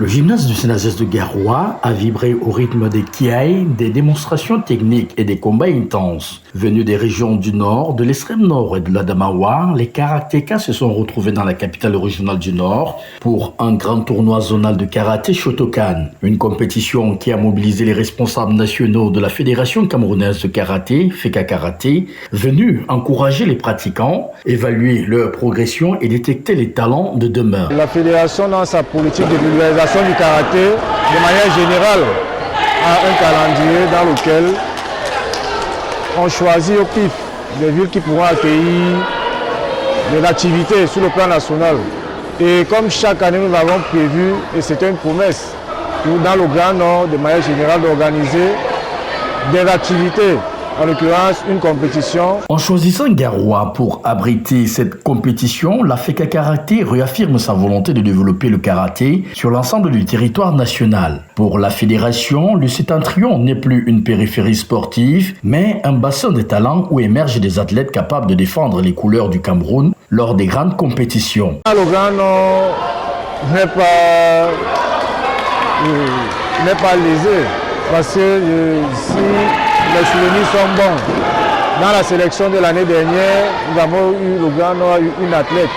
gymnase du Sénazès de Garoua a vibré au rythme des kiaïs, des démonstrations techniques et des combats intenses. Venus des régions du Nord, de l'extrême Nord et de l'Adamawa, les karatékas se sont retrouvés dans la capitale régionale du Nord pour un grand tournoi zonal de karaté Shotokan. Une compétition qui a mobilisé les responsables nationaux de la Fédération camerounaise de karaté, FECA Karaté, venus encourager les pratiquants, évaluer leur progression et détecter les talents de demain. La fédération, dans sa politique de vulgarisation du karaté, de manière générale, a un calendrier dans lequel on choisit au pif des villes qui pourront accueillir des activités sur le plan national. Et comme chaque année nous l'avons prévu, et c'était une promesse, dans le Grand Nord, de manière générale, d'organiser des activités, en l'occurrence une compétition. En choisissant Garoua pour abriter cette compétition, la FECA Karaté réaffirme sa volonté de développer le karaté sur l'ensemble du territoire national. Pour la fédération, le Septentrion n'est plus une périphérie sportive, mais un bassin de talents où émergent des athlètes capables de défendre les couleurs du Cameroun lors des grandes compétitions. Le Grand Nord n'est pas lésé, parce que si les souvenirs sont bons. Dans la sélection de l'année dernière, nous avons eu le Grand Nord, une athlète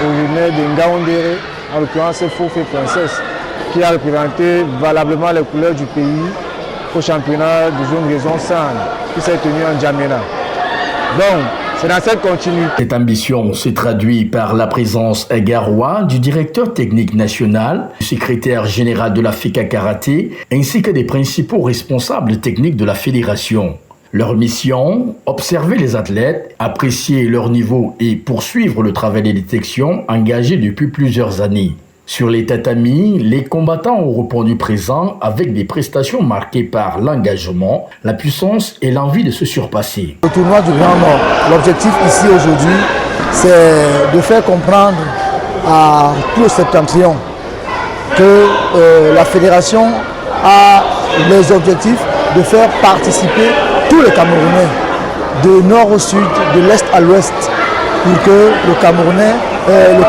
originaire de Ngaoundéré, en l'occurrence Fofé Princesse, qui a représenté valablement les couleurs du pays au championnat de zone région San, qui s'est tenu en Djamena. Donc, c'est dans cette continuité. Cette ambition s'est traduite par la présence à Garoua du directeur technique national, du secrétaire général de la FECA Karaté, ainsi que des principaux responsables techniques de la fédération. Leur mission, observer les athlètes, apprécier leur niveau et poursuivre le travail de détection engagé depuis plusieurs années. Sur les tatamis, les combattants ont répondu présent avec des prestations marquées par l'engagement, la puissance et l'envie de se surpasser. Le tournoi du Grand Nord, l'objectif ici aujourd'hui, c'est de faire comprendre à tout le septentrion que la fédération a les objectifs de faire participer tous les Camerounais, de nord au sud, de l'est à l'ouest, pour que le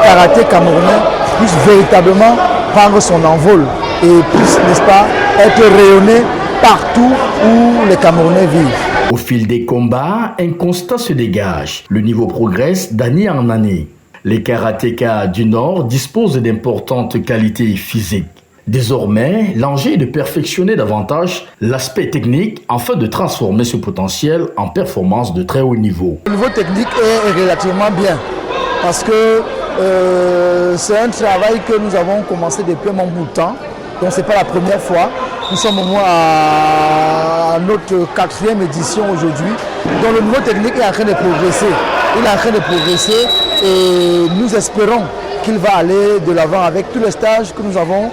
karaté camerounais puisse véritablement prendre son envol et puisse, n'est-ce pas, être rayonné partout où les Camerounais vivent. Au fil des combats, un constat se dégage. Le niveau progresse d'année en année. Les karatékas du Nord disposent d'importantes qualités physiques. Désormais, l'enjeu est de perfectionner davantage l'aspect technique afin de transformer ce potentiel en performance de très haut niveau. Le niveau technique est relativement bien parce que c'est un travail que nous avons commencé depuis un bon bout de temps. Donc ce n'est pas la première fois. Nous sommes au moins à notre 4e édition aujourd'hui. Donc le niveau technique est en train de progresser. Il est en train de progresser et nous espérons qu'il va aller de l'avant avec tous les stages que nous avons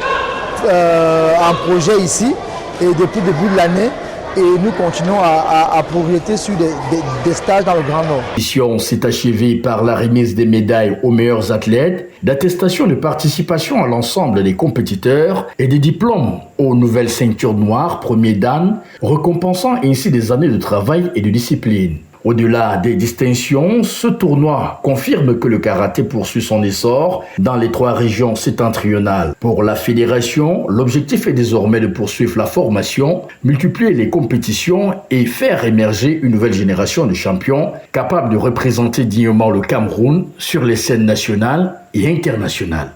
en projet ici et depuis le début de l'année. Et nous continuons à progresser sur des stages dans le Grand Nord. La mission s'est achevée par la remise des médailles aux meilleurs athlètes, d'attestations de participation à l'ensemble des compétiteurs et des diplômes aux nouvelles ceintures noires premier dan, récompensant ainsi des années de travail et de discipline. Au-delà des distinctions, ce tournoi confirme que le karaté poursuit son essor dans les 3 régions septentrionales. Pour la fédération, l'objectif est désormais de poursuivre la formation, multiplier les compétitions et faire émerger une nouvelle génération de champions capables de représenter dignement le Cameroun sur les scènes nationales et internationales.